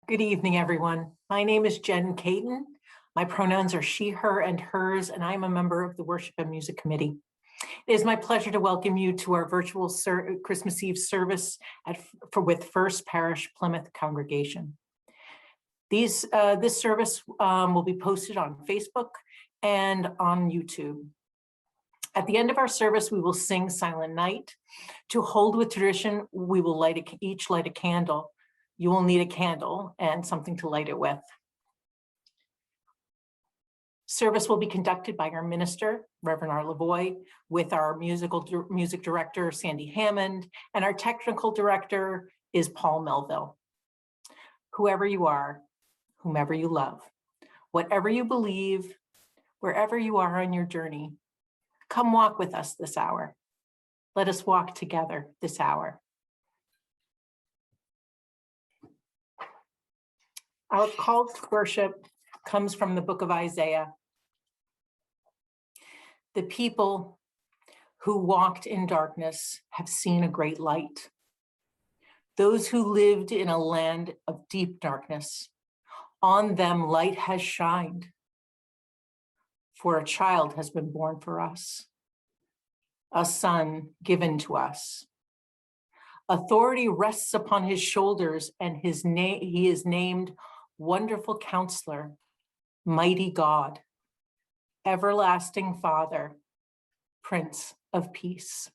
Good evening, everyone. My name is Jenn Keaton. My pronouns are she, her, and hers, and I'm a member of the Worship and Music Committee. It is my pleasure to welcome you to our virtual Christmas Eve service with First Parish Plymouth congregation. This service will be posted on Facebook and on YouTube. At the end of our service, we will sing Silent Night. To hold with tradition, we will each light a candle. You will need a candle and something to light it with. Service will be conducted by our minister, Reverend Lavoie, with our music director, Sandi Hammond, and our technical director is Paul Melville. Whoever you are, whomever you love, whatever you believe, wherever you are on your journey, come walk with us this hour. Let us walk together this hour. Our call to worship comes from the book of Isaiah. The people who walked in darkness have seen a great light. Those who lived in a land of deep darkness, on them light has shined. For a child has been born for us, a son given to us. Authority rests upon his shoulders, and he is named Wonderful Counselor, Mighty God, Everlasting Father, Prince of Peace.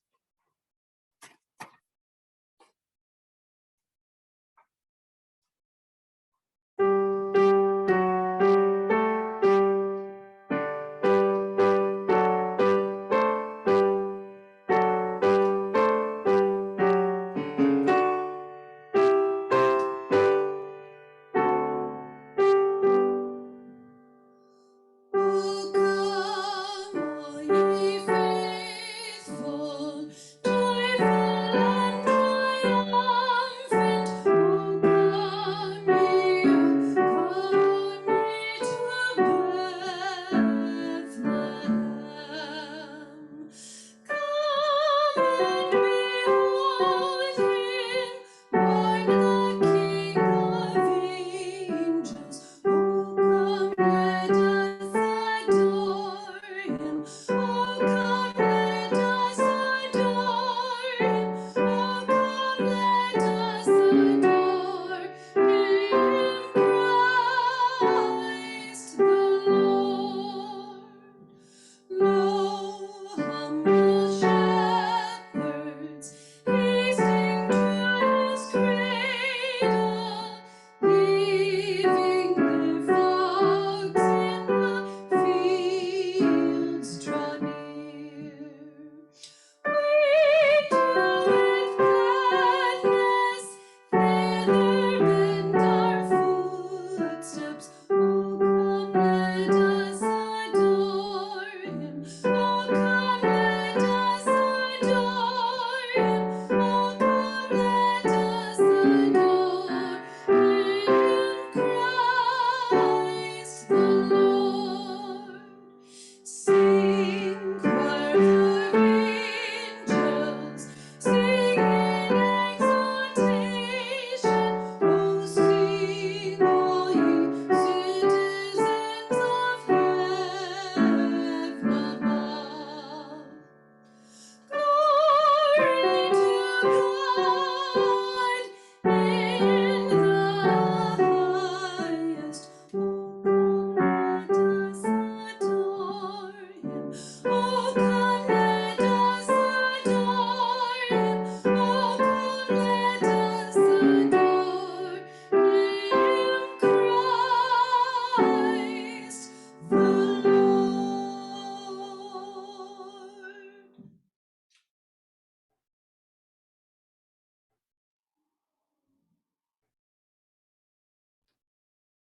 Oh, come, all ye faithful.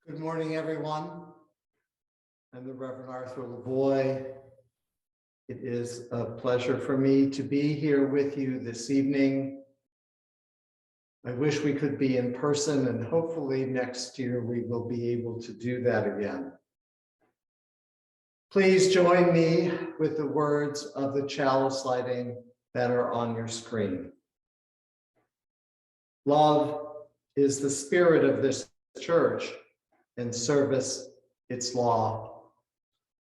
Good morning, everyone. I'm the Reverend Lavoie. It is a pleasure for me to be here with you this evening. I wish we could be in person, and hopefully next year we will be able to do that again. Please join me with the words of the chalice lighting that are on your screen. Love is the spirit of this church, and service its law.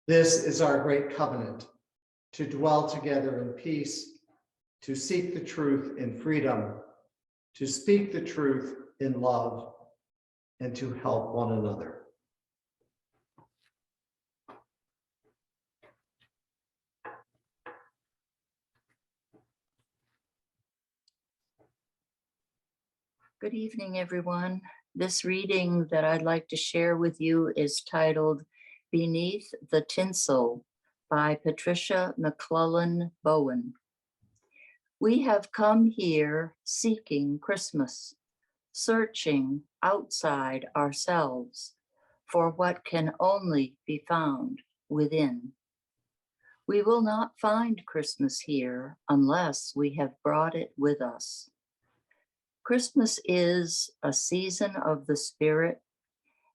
This is our great covenant, to dwell together in peace, to seek the truth in freedom, to speak the truth in love, and to help one another. Good evening, everyone. This reading that I'd like to share with you is titled Beneath the Tinsel by Patricia Mcclellan Bowen. We have come here seeking Christmas, searching outside ourselves for what can only be found within. We will not find Christmas here unless we have brought it with us. Christmas is a season of the spirit,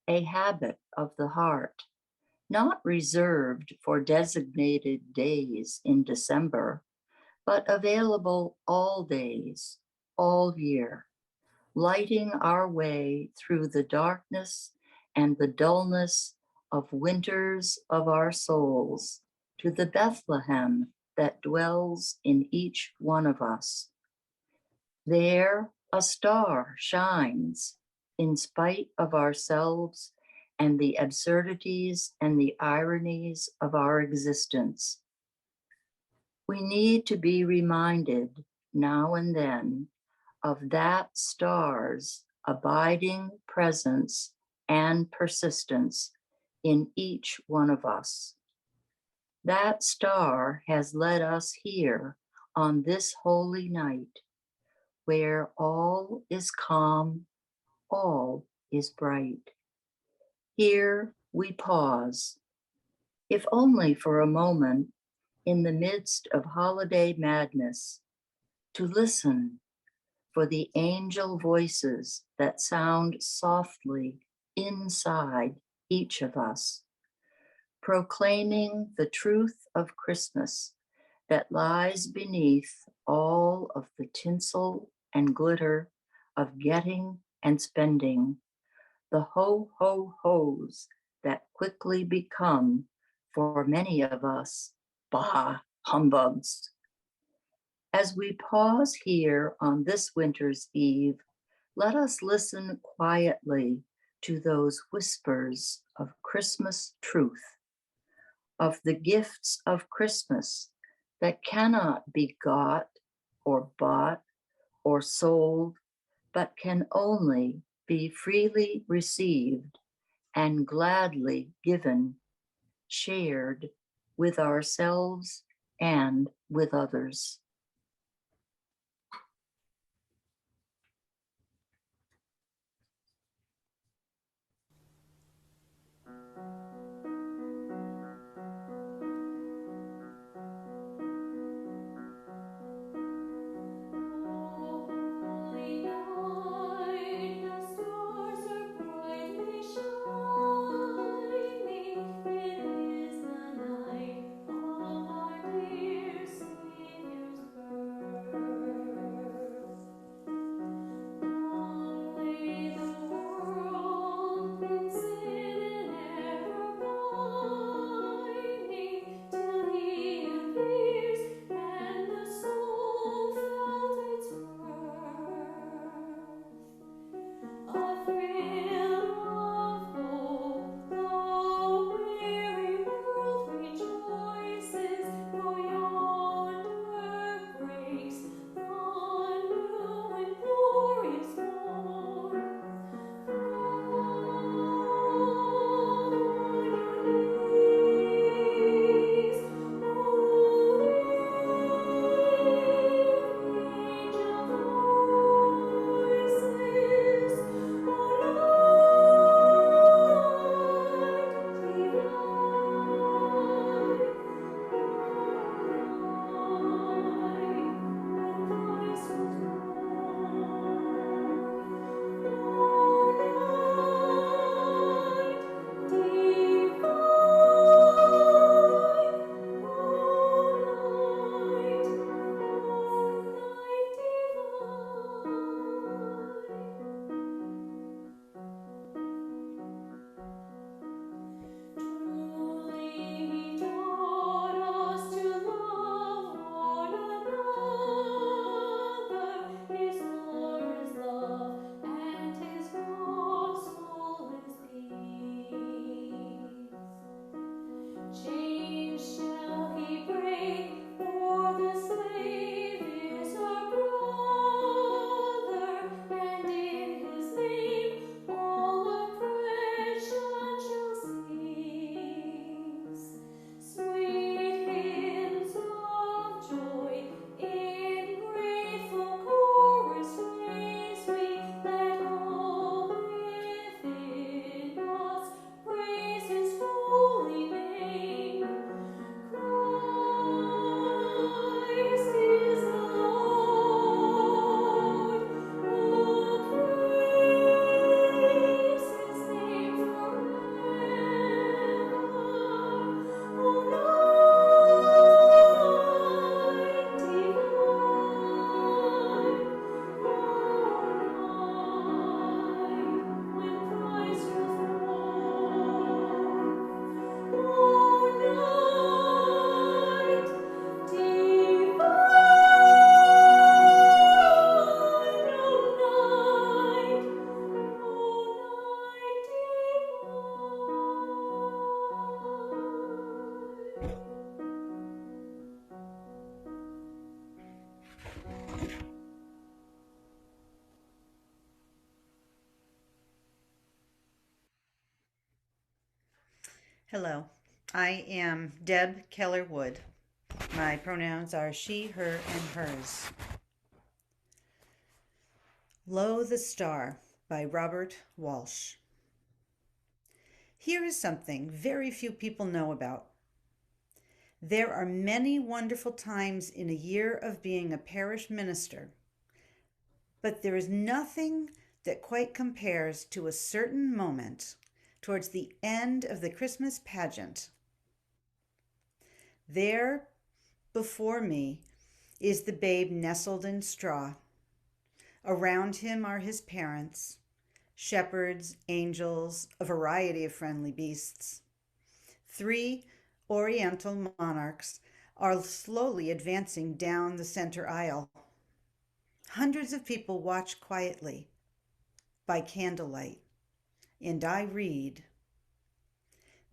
a habit of the heart, not reserved for designated days in December, but available all days, all year, lighting our way through the darkness and the dullness of winters of our souls to the Bethlehem that dwells in each one of us. There, a star shines in spite of ourselves and the absurdities and the ironies of our existence. We need to be reminded now and then of that star's abiding presence and persistence in each one of us. That star has led us here on this holy night, where all is calm, all is bright. Here we pause, if only for a moment, in the midst of holiday madness, to listen for the angel voices that sound softly inside each of us, proclaiming the truth of Christmas that lies beneath all of the tinsel and glitter of getting and spending, the ho-ho-hos that quickly become, for many of us, bah humbugs. As we pause here on this winter's eve, let us listen quietly to those whispers of Christmas truth, of the gifts of Christmas that cannot be got or bought or sold, but can only be freely received and gladly given, shared with ourselves and with others. It is the night of our dear Savior's Hello, I am Deb Keller-Wood. My pronouns are she, her, and hers. Lo the Star by Robert Walsh. Here is something very few people know about. There are many wonderful times in a year of being a parish minister, but there is nothing that quite compares to a certain moment towards the end of the Christmas pageant. There before me is the babe nestled in straw. Around him are his parents, shepherds, angels, a variety of friendly beasts. 3 oriental monarchs are slowly advancing down the center aisle. Hundreds of people watch quietly by candlelight, and I read.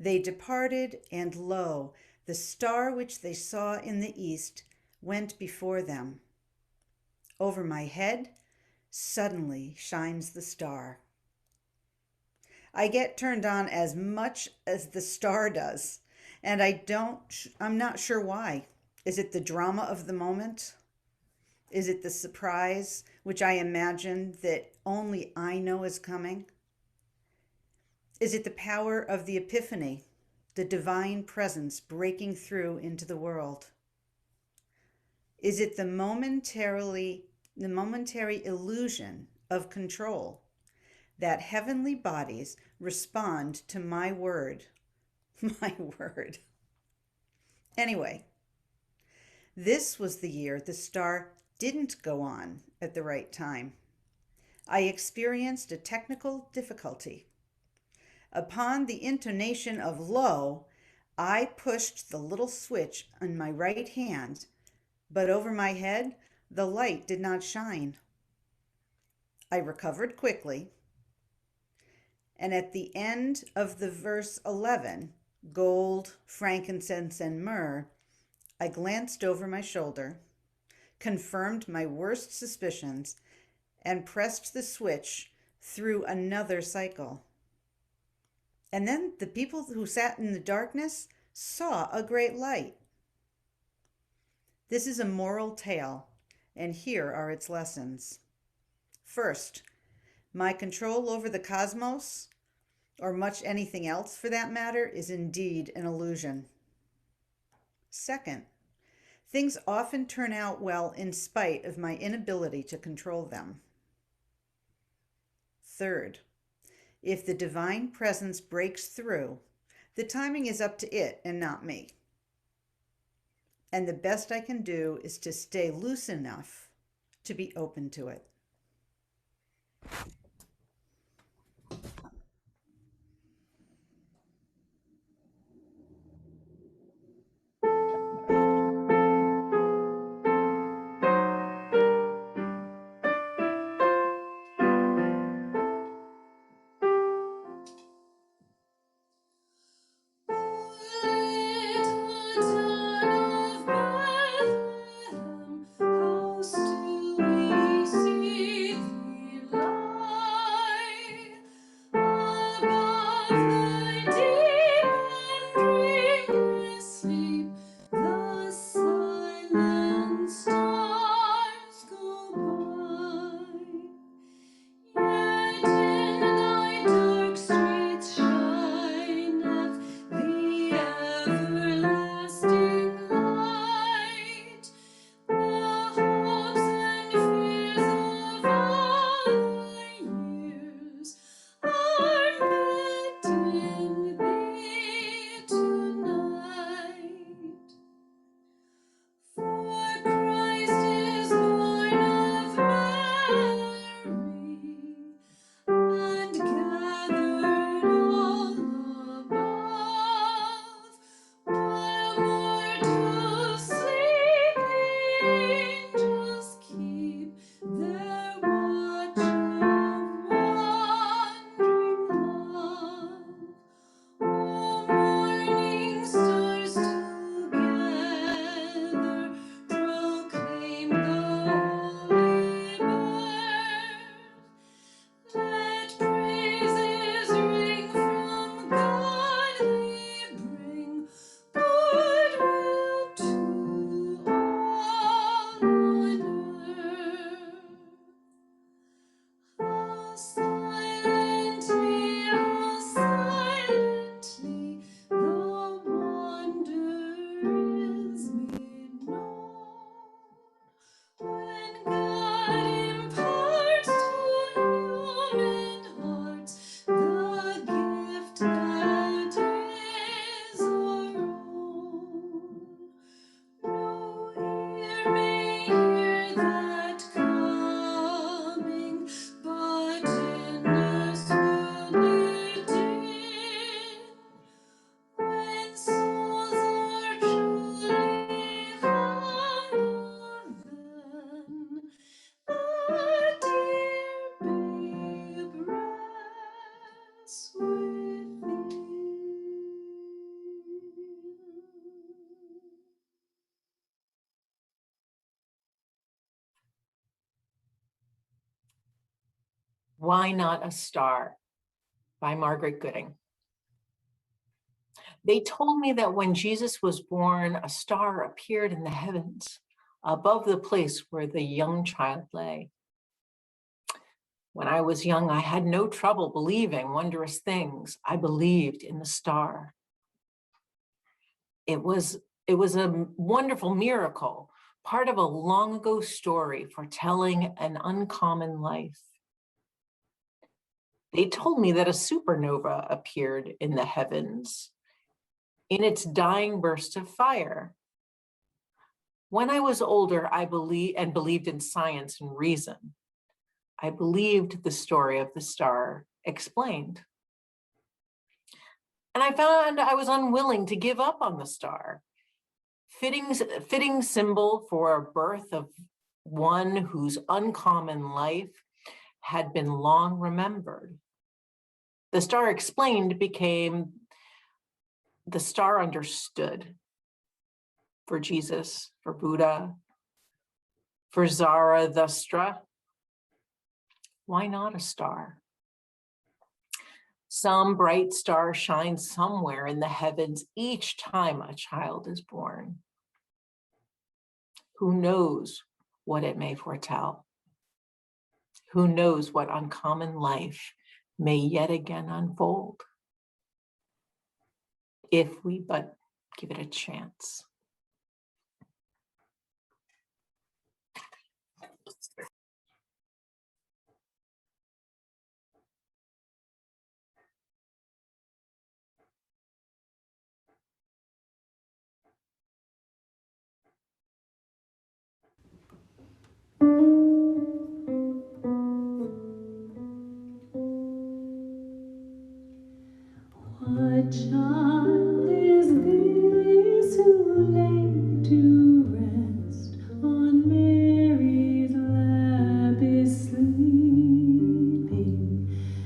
They departed, and lo, the star which they saw in the east went before them. Over my head suddenly shines the star. I get turned on as much as the star does, and I'm not sure why. Is it the drama of the moment? Is it the surprise, which I imagine that only I know is coming? Is it the power of the epiphany, the divine presence breaking through into the world? Is it the momentary illusion of control that heavenly bodies respond to my word? My word. Anyway, this was the year the star didn't go on at the right time. I experienced a technical difficulty. Upon the intonation of lo, I pushed the little switch on my right hand, but over my head, the light did not shine. I recovered quickly, and at the end of the verse 11, gold, frankincense, and myrrh, I glanced over my shoulder, confirmed my worst suspicions, and pressed the switch through another cycle. And then the people who sat in the darkness saw a great light. This is a moral tale, and here are its lessons. First, my control over the cosmos, or much anything else for that matter, is indeed an illusion. Second, things often turn out well in spite of my inability to control them. Third, if the divine presence breaks through, the timing is up to it and not me. And the best I can do is to stay loose enough to be open to it. Why Not a Star by Margaret Gooding. They told me that when Jesus was born, a star appeared in the heavens above the place where the young child lay. When I was young, I had no trouble believing wondrous things. I believed in the star. It was a wonderful miracle, part of a long ago story foretelling an uncommon life. They told me that a supernova appeared in the heavens in its dying burst of fire. When I was older, I believed in science and reason. I believed the story of the star explained. And I found I was unwilling to give up on the star. Fitting symbol for a birth of one whose uncommon life had been long remembered. The star explained became the star understood for Jesus, for Buddha, for Zarathustra. Why not a star? Some bright star shines somewhere in the heavens each time a child is born. Who knows what it may foretell? Who knows what uncommon life may yet again unfold? If we but give it a chance. What child is this who lay to rest on Mary's lap is sleeping?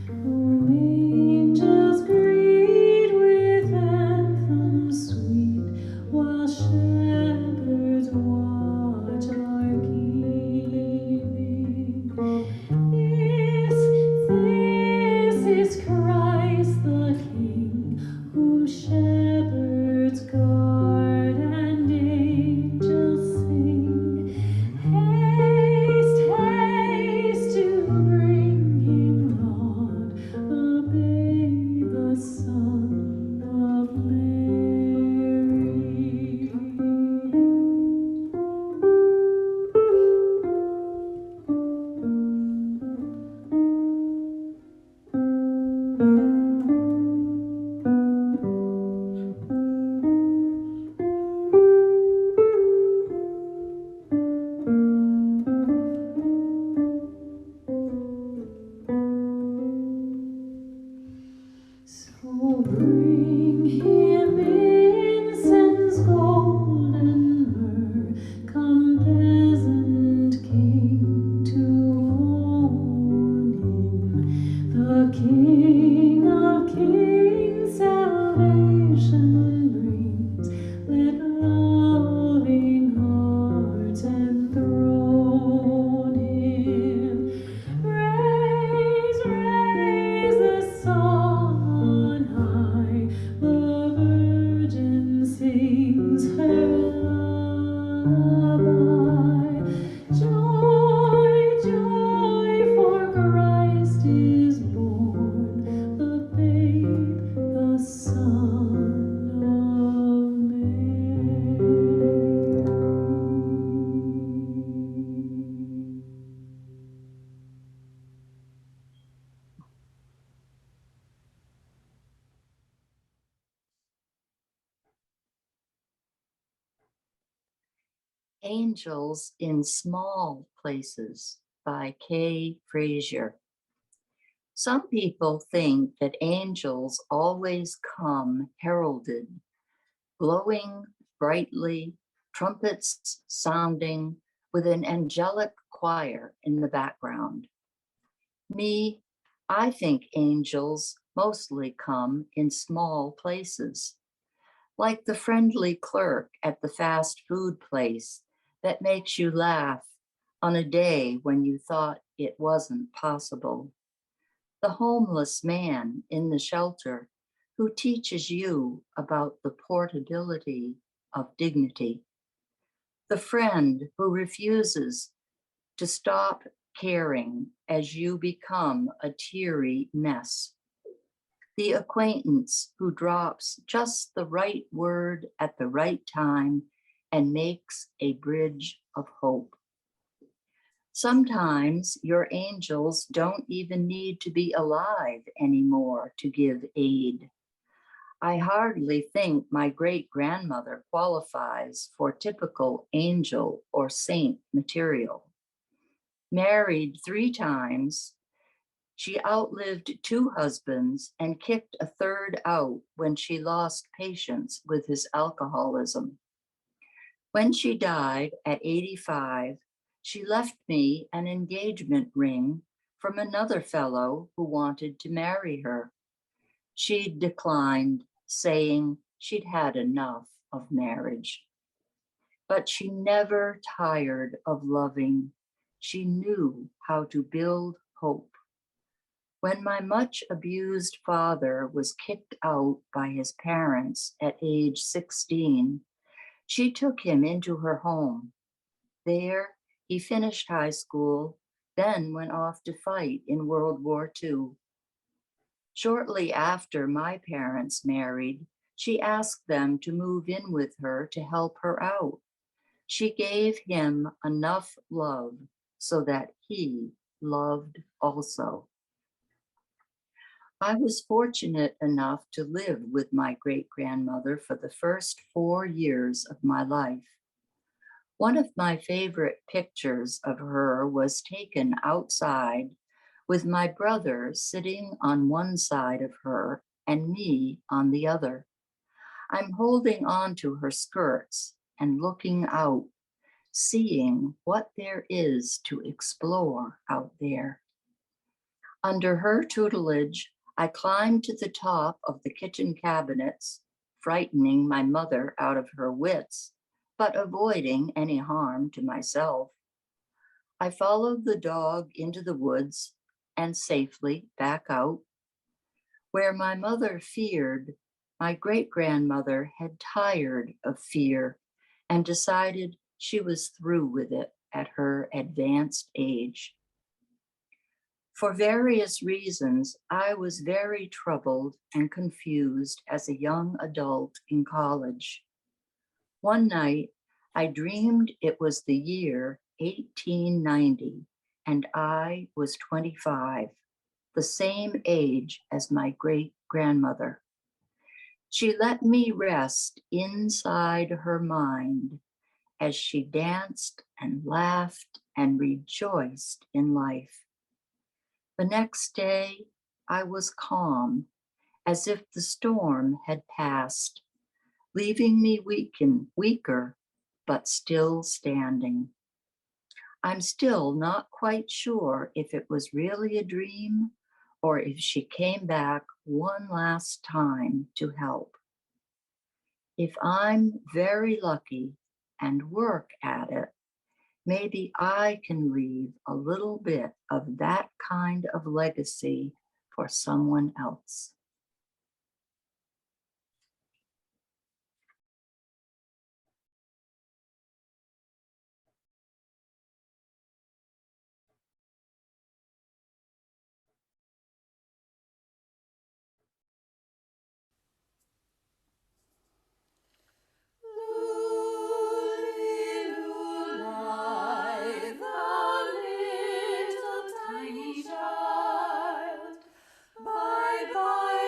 Whom angels greet with anthems sweet, while shepherds watch are keeping. This is Christ the King, whom shepherds guard and angels sing. Haste, haste to bring him Lord, the babe, the Son of Mary. So bring him incense, gold, and myrrh. Come, peasant king, to own him. The King of kings salvation brings. Let loving hearts enthrone him. Raise, raise the song on high. The Virgin sings her lullaby. Joy, joy, for Christ is born, the babe, the Son of Mary. Angels in Small Places by Kay Frazier. Some people think that angels always come heralded, glowing brightly, trumpets sounding with an angelic choir in the background. Me, I think angels mostly come in small places, like the friendly clerk at the fast food place that makes you laugh on a day when you thought it wasn't possible. the homeless man in the shelter who teaches you about the portability of dignity, the friend who refuses to stop caring as you become a teary mess, the acquaintance who drops just the right word at the right time and makes a bridge of hope. Sometimes your angels don't even need to be alive anymore to give aid. I hardly think my great-grandmother qualifies for typical angel or saint material. Married 3 times, she outlived 2 husbands and kicked a third out when she lost patience with his alcoholism. When she died at 85, she left me an engagement ring from another fellow who wanted to marry her. She declined, saying she'd had enough of marriage. But she never tired of loving. She knew how to build hope. When my much abused father was kicked out by his parents at age 16, she took him into her home. There, he finished high school, then went off to fight in World War II. Shortly after my parents married, she asked them to move in with her to help her out. She gave him enough love so that he loved also. I was fortunate enough to live with my great-grandmother for the first 4 years of my life. One of my favorite pictures of her was taken outside with my brother sitting on one side of her and me on the other. I'm holding on to her skirts and looking out, seeing what there is to explore out there. Under her tutelage, I climbed to the top of the kitchen cabinets, frightening my mother out of her wits, but avoiding any harm to myself. I followed the dog into the woods and safely back out. Where my mother feared, my great-grandmother had tired of fear and decided she was through with it at her advanced age. For various reasons, I was very troubled and confused as a young adult in college. One night, I dreamed it was the year 1890, and I was 25, the same age as my great-grandmother. She let me rest inside her mind as she danced and laughed and rejoiced in life. The next day, I was calm, as if the storm had passed, leaving me weaker, but still standing. I'm still not quite sure if it was really a dream or if she came back one last time to help. If I'm very lucky and work at it, maybe I can leave a little bit of that kind of legacy for someone else. Little tiny child, bye bye.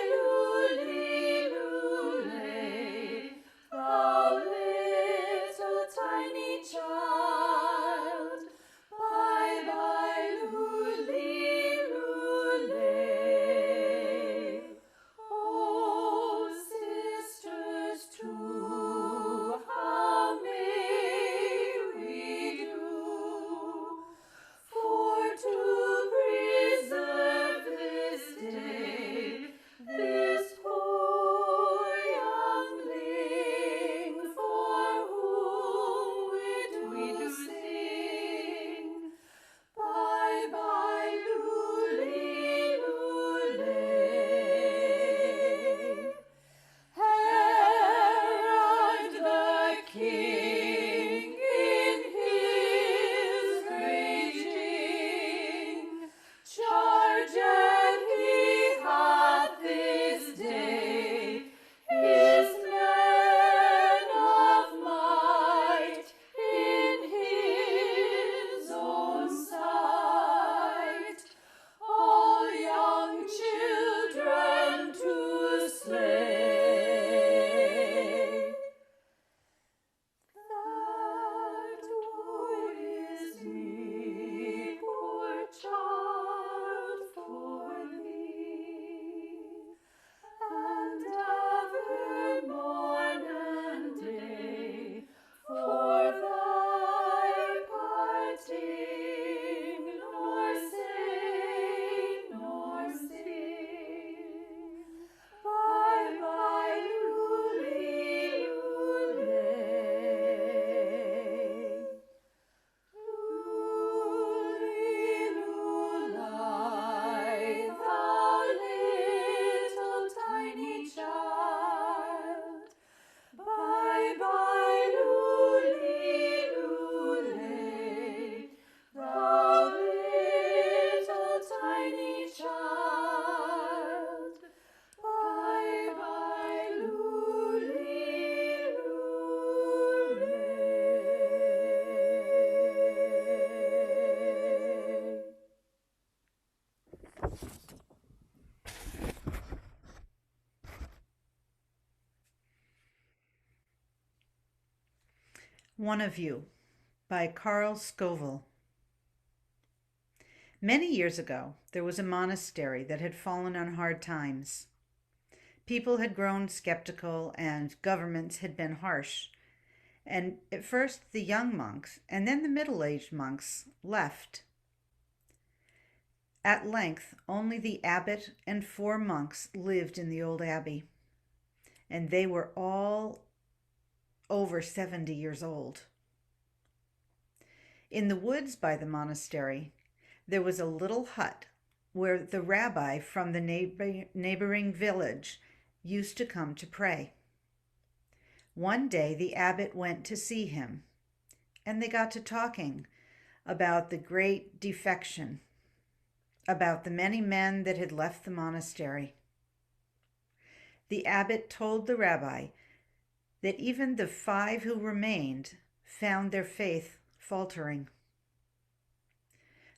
One of You by Carl Scoville. Many years ago, there was a monastery that had fallen on hard times. People had grown skeptical and governments had been harsh. And at first, the young monks and then the middle-aged monks left. At length, only the abbot and 4 monks lived in the old abbey, and they were all over 70 years old. In the woods by the monastery, there was a little hut where the rabbi from the neighboring village used to come to pray. One day the abbot went to see him, and they got to talking about the great defection, about the many men that had left the monastery. The abbot told the rabbi that even the 5 who remained found their faith faltering.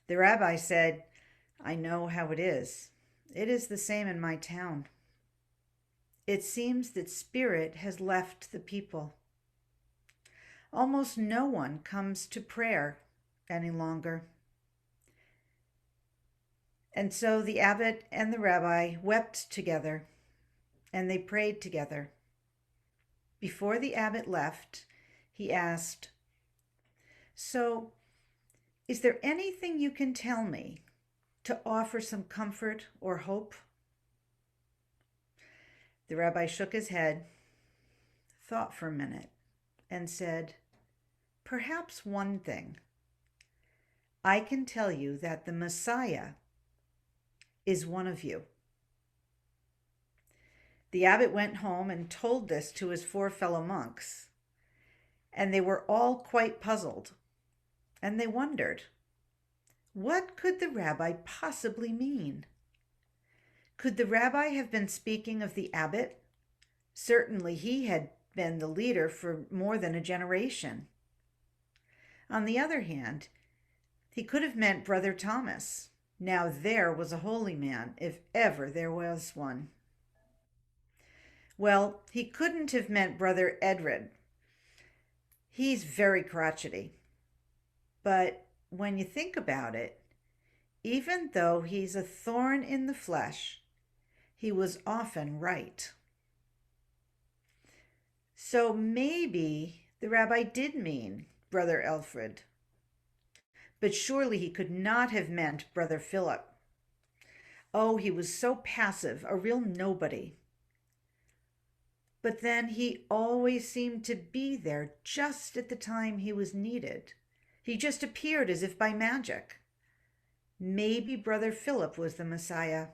The rabbi said, "I know how it is. It is the same in my town. It seems that spirit has left the people. Almost no one comes to prayer any longer." And so the abbot and the rabbi wept together, and they prayed together. Before the abbot left, he asked, "So, is there anything you can tell me to offer some comfort or hope?" The rabbi shook his head, thought for a minute, and said, "Perhaps one thing. I can tell you that the Messiah is one of you." The abbot went home and told this to his 4 fellow monks, and they were all quite puzzled, and they wondered, what could the rabbi possibly mean? Could the rabbi have been speaking of the abbot? Certainly he had been the leader for more than a generation. On the other hand, he could have meant Brother Thomas. Now there was a holy man, if ever there was one. Well, he couldn't have meant Brother Edred. He's very crotchety. But when you think about it, even though he's a thorn in the flesh, he was often right. So maybe the rabbi did mean Brother Alfred. But surely he could not have meant Brother Philip. Oh, he was so passive, a real nobody. But then he always seemed to be there just at the time he was needed. He just appeared as if by magic. Maybe Brother Philip was the Messiah.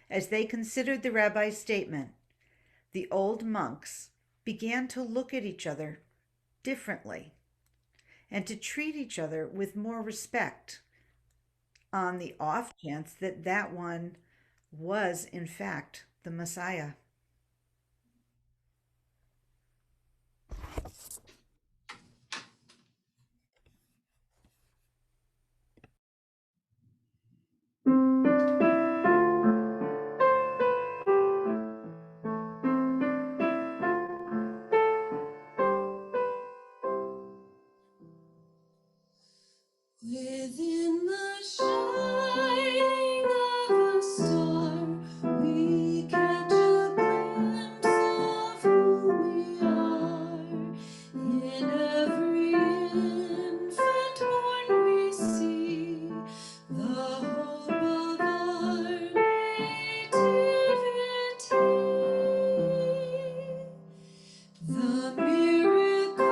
As they considered the rabbi's statement, the old monks began to look at each other differently and to treat each other with more respect, on the off chance that that one was, in fact, the Messiah. Within the shining of a star, we catch a glimpse of who we are. In every infant born we see the hope of our nativity. The miracle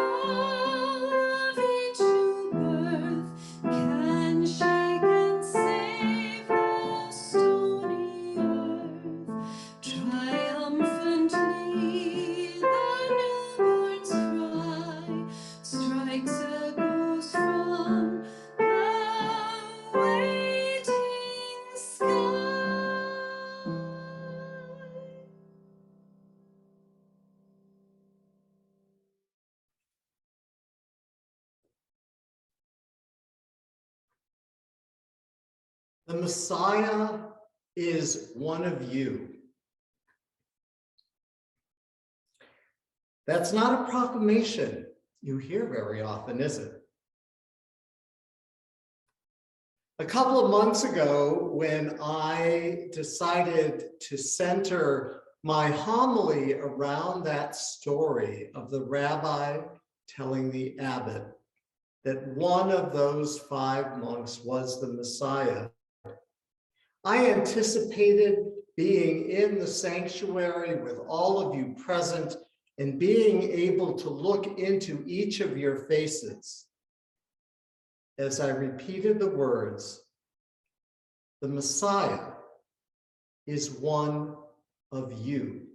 of each new birth can shake and save the stony earth. Triumphantly the newborn's cry strikes a ghost from the waiting sky. The Messiah is one of you. That's not a proclamation you hear very often, is it? A couple of months ago, when I decided to center my homily around that story of the rabbi telling the abbot that one of those 5 monks was the Messiah, I anticipated being in the sanctuary with all of you present and being able to look into each of your faces as I repeated the words, "The Messiah is one of you."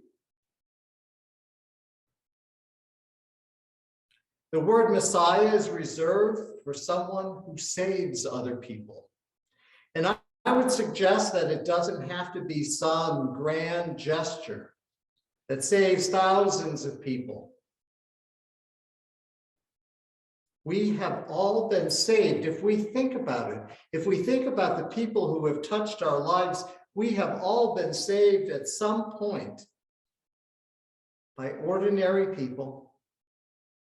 The word Messiah is reserved for someone who saves other people. And I would suggest that it doesn't have to be some grand gesture that saves thousands of people. We have all been saved. If we think about it, if we think about the people who have touched our lives, we have all been saved at some point by ordinary people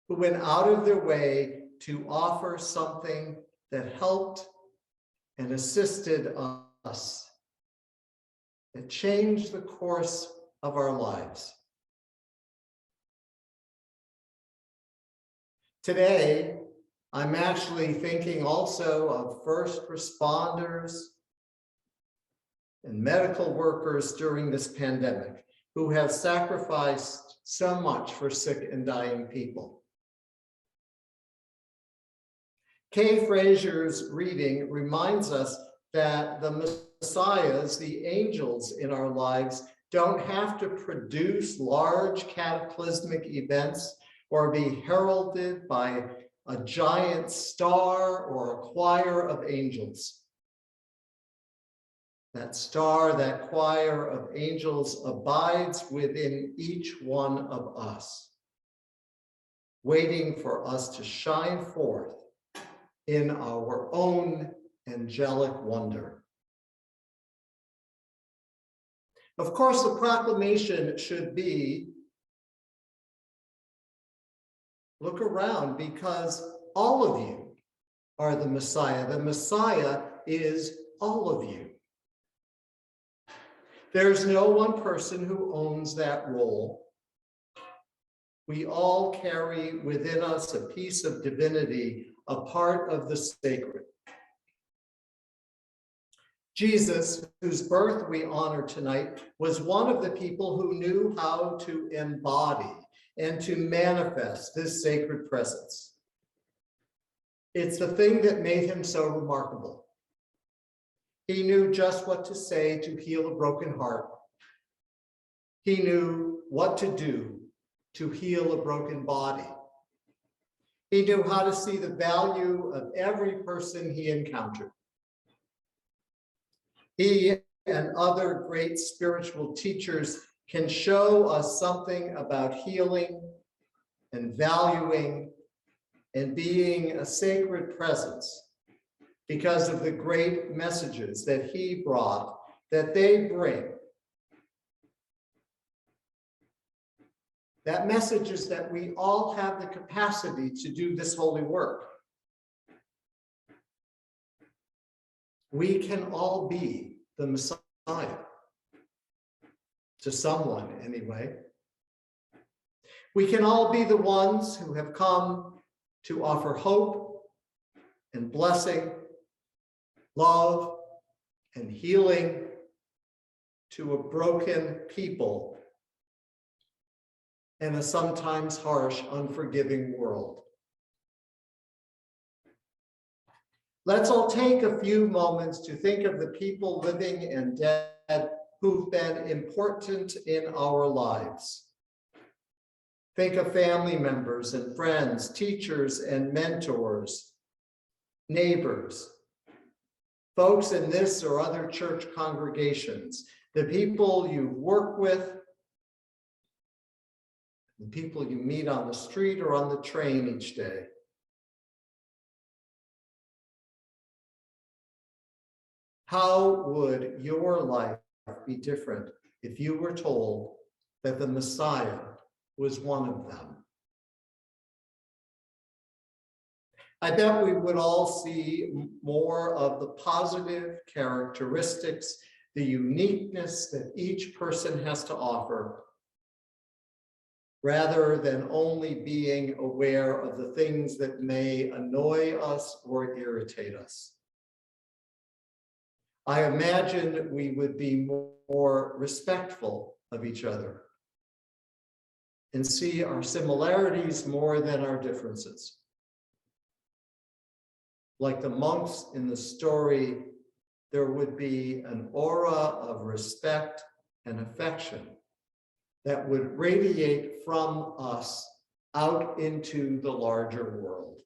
who went out of their way to offer something that helped and assisted us, that changed the course of our lives. Today, I'm actually thinking also of first responders and medical workers during this pandemic who have sacrificed so much for sick and dying people. Kay Fraser's reading reminds us that the messiahs, the angels in our lives, don't have to produce large cataclysmic events or be heralded by a giant star or a choir of angels. That star, that choir of angels abides within each one of us, waiting for us to shine forth in our own angelic wonder. Of course, the proclamation should be, look around, because all of you are the Messiah. The Messiah is all of you. There's no one person who owns that role. We all carry within us a piece of divinity, a part of the sacred. Jesus, whose birth we honor tonight, was one of the people who knew how to embody and to manifest this sacred presence. It's the thing that made him so remarkable. He knew just what to say to heal a broken heart. He knew what to do to heal a broken body. He knew how to see the value of every person he encountered. He and other great spiritual teachers can show us something about healing and valuing and being a sacred presence because of the great messages that he brought, that they bring. That message is that we all have the capacity to do this holy work. We can all be the Messiah, to someone anyway. We can all be the ones who have come to offer hope and blessing, love and healing to a broken people in a sometimes harsh, unforgiving world. Let's all take a few moments to think of the people living and dead who've been important in our lives. Think of family members and friends, teachers and mentors, neighbors, folks in this or other church congregations, the people you work with, the people you meet on the street or on the train each day. How would your life be different if you were told that the Messiah was one of them. I bet we would all see more of the positive characteristics, the uniqueness that each person has to offer, rather than only being aware of the things that may annoy us or irritate us. I imagine we would be more respectful of each other and see our similarities more than our differences. Like the monks in the story, there would be an aura of respect and affection that would radiate from us out into the larger world.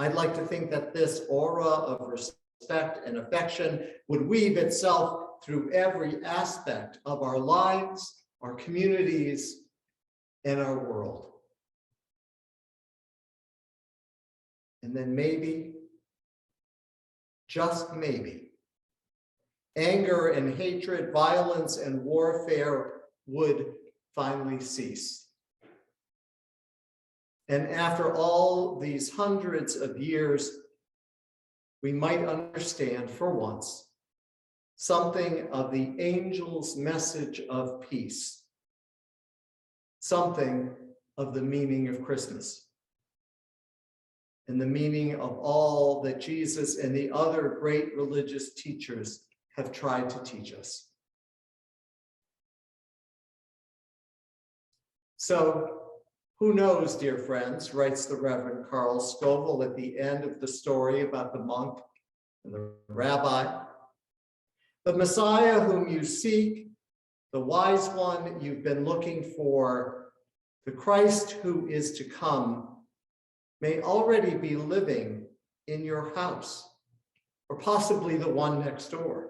I'd like to think that this aura of respect and affection would weave itself through every aspect of our lives, our communities, and our world. And then maybe, just maybe, anger and hatred, violence and warfare would finally cease. And after all these hundreds of years, we might understand for once something of the angel's message of peace, something of the meaning of Christmas, and the meaning of all that Jesus and the other great religious teachers have tried to teach us. So, who knows, dear friends, writes the Reverend Carl Scoville at the end of the story about the monk and the rabbi. The Messiah whom you seek, the wise one you've been looking for, the Christ who is to come, may already be living in your house, or possibly the one next door.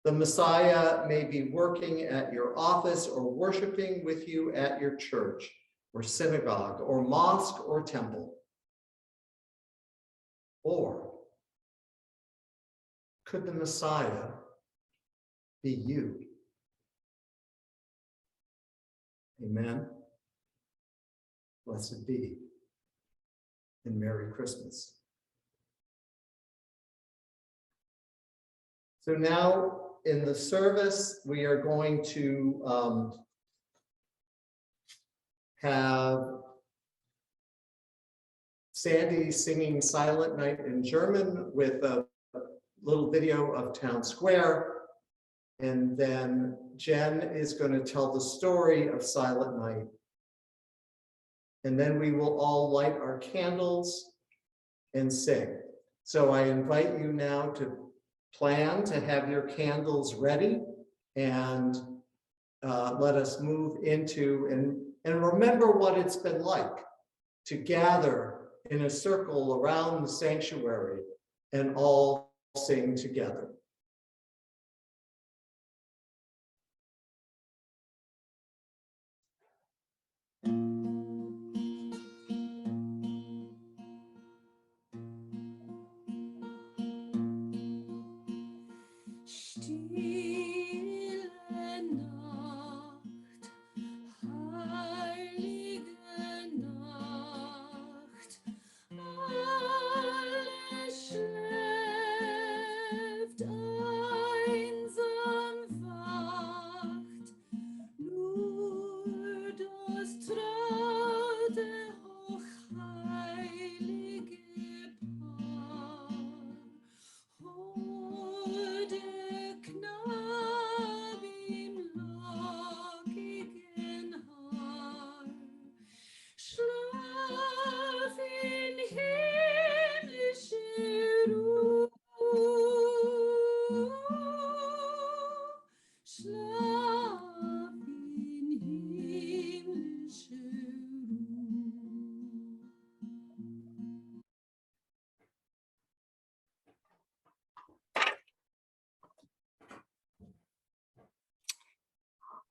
The Messiah may be working at your office or worshiping with you at your church or synagogue or mosque or temple. Or could the Messiah be you? Amen. Blessed be, and Merry Christmas. So now in the service, we are going to have Sandi singing Silent Night in German with a little video of Town Square. And then Jenn is going to tell the story of Silent Night. And then we will all light our candles and sing. So I invite you now to plan to have your candles ready and let us move into and remember what it's been like to gather in a circle around the sanctuary and all sing together. Stille Nacht, heilige Nacht, alles schläft, einsam wacht, nur das traute hochheilige Paar. Der Knab im lockigen Haar, schlaf in himmlischer Ruhe, schlaf in himmlischer Ruhe.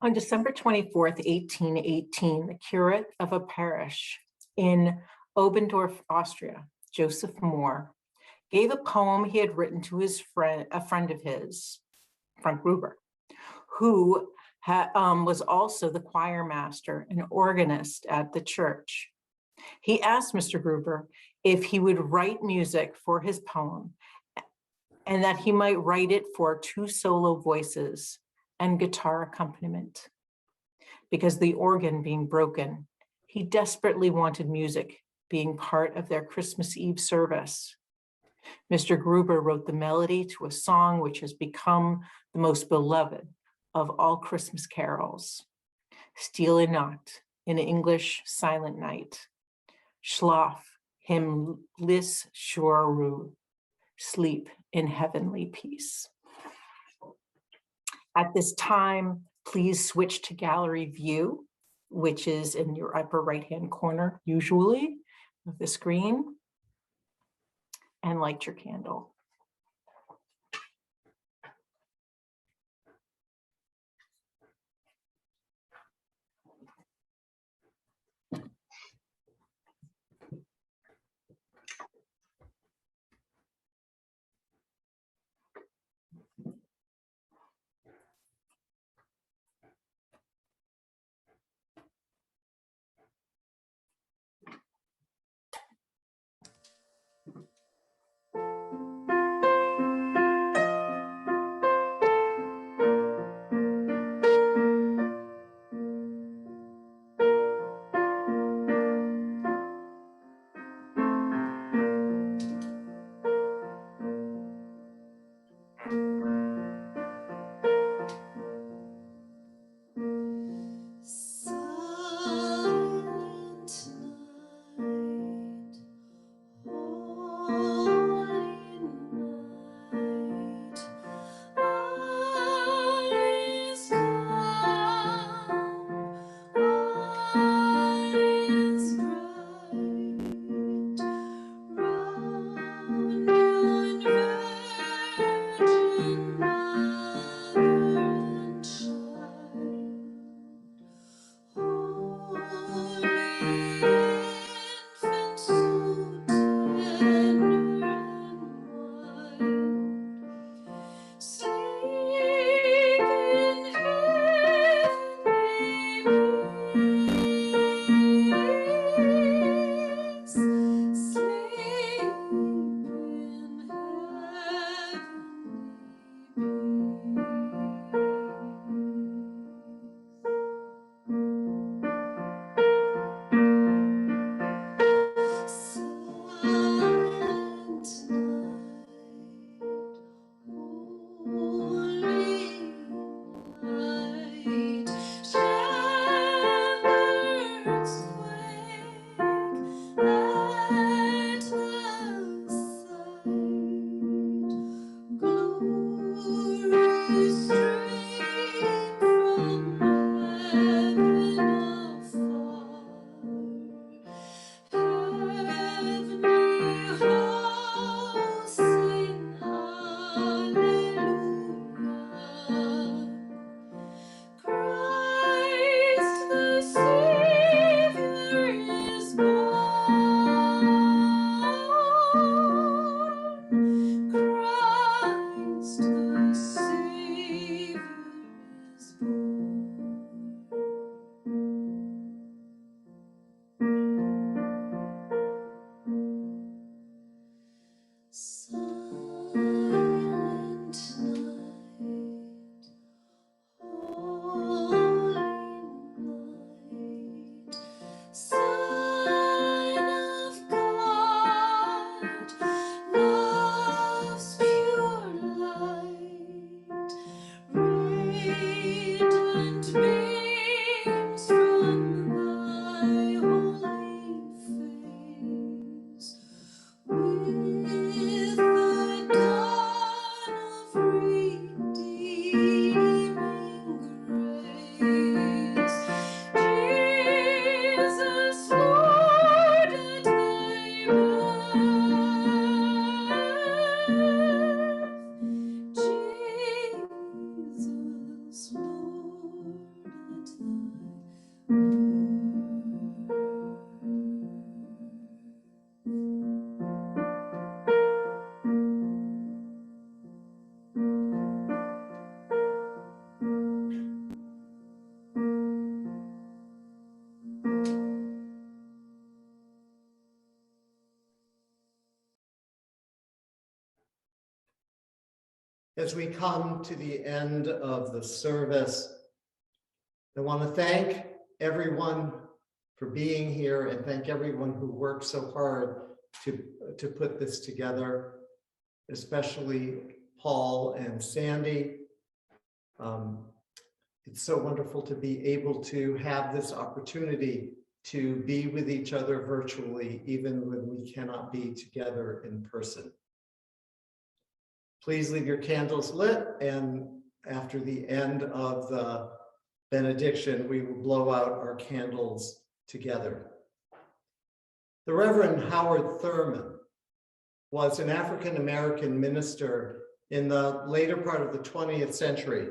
On December 24th, 1818, the curate of a parish in Obendorf, Austria, Joseph Moore, gave a poem he had written to a friend of his. Frank Gruber, who was also the choir master and organist at the church. He asked Mr. Gruber if he would write music for his poem and that he might write it for 2 solo voices and guitar accompaniment. Because the organ being broken, he desperately wanted music being part of their Christmas Eve service. Mr. Gruber wrote the melody to a song which has become the most beloved of all Christmas carols. Stille Nacht, in English, Silent Night. Schlaf himmlisch zur Ruhe. Sleep in heavenly peace. At this time, please switch to gallery view, which is in your upper right-hand corner, usually, of the screen, and light your candle. As we come to the end of the service, I want to thank everyone for being here and thank everyone who worked so hard to put this together, especially Paul and Sandi. It's so wonderful to be able to have this opportunity to be with each other virtually, even when we cannot be together in person. Please leave your candles lit, and after the end of the benediction, we will blow out our candles together. The Reverend Howard Thurman was an African-American minister in the later part of the 20th century,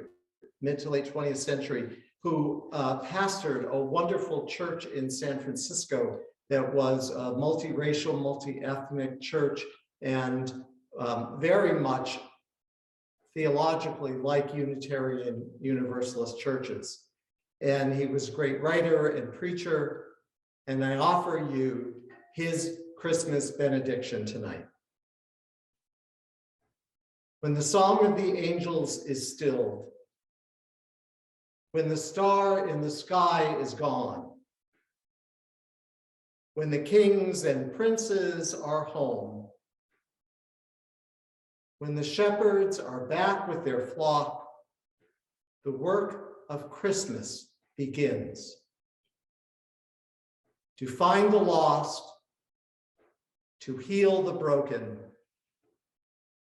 mid to late 20th century, who pastored a wonderful church in San Francisco that was a multiracial, multi-ethnic church, and very much theologically like Unitarian Universalist churches. And he was a great writer and preacher, and I offer you his Christmas benediction tonight. When the song of the angels is stilled, when the star in the sky is gone, when the kings and princes are home, when the shepherds are back with their flock, the work of Christmas begins. To find the lost, to heal the broken,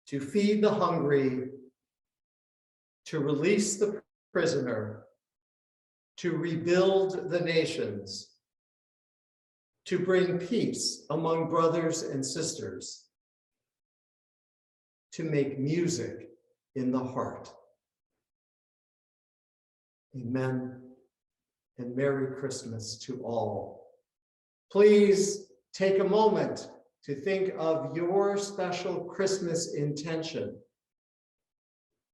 to feed the hungry, to release the prisoner, to rebuild the nations, to bring peace among brothers and sisters, to make music in the heart. Amen, and Merry Christmas to all. Please take a moment to think of your special Christmas intention.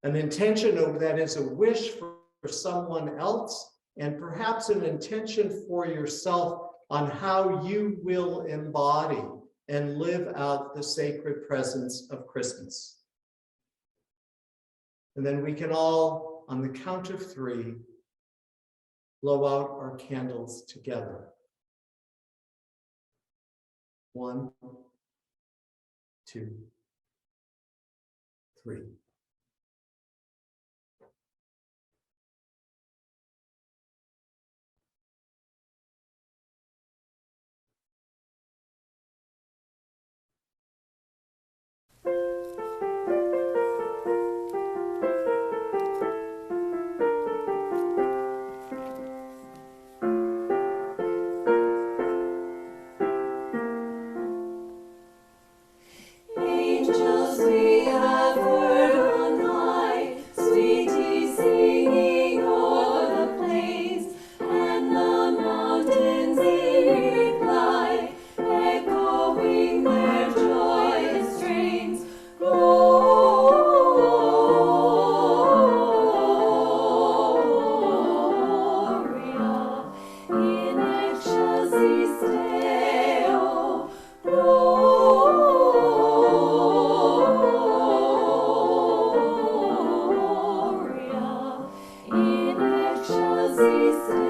An intention that is a wish for someone else, and perhaps an intention for yourself on how you will embody and live out the sacred presence of Christmas. And then we can all, on the count of 3, blow out our candles together. 1, 2, 3. Angels we have heard on high, sweetly singing o'er the plains, and the mountains in reply, echoing their joyous strains. Gloria in excelsis Deo. Gloria in excelsis Deo.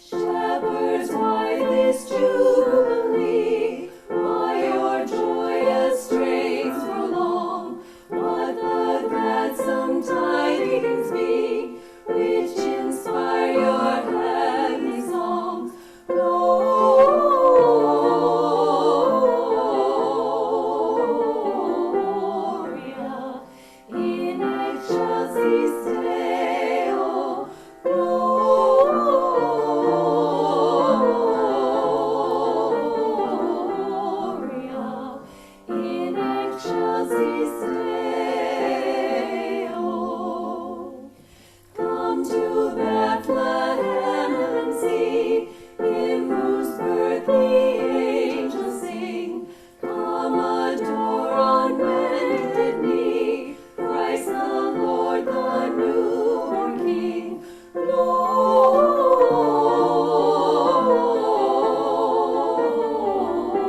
Shepherds, why this jubilee? Why your joyous strains prolong? What the gladsome tidings be, which inspire your heavenly songs? Gloria in excelsis Deo. Gloria in excelsis Deo. Come to Bethlehem and see him whose birth the angels sing. Come adore on bended knee Christ the Lord, the newborn King.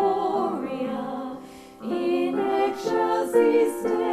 Gloria in this day.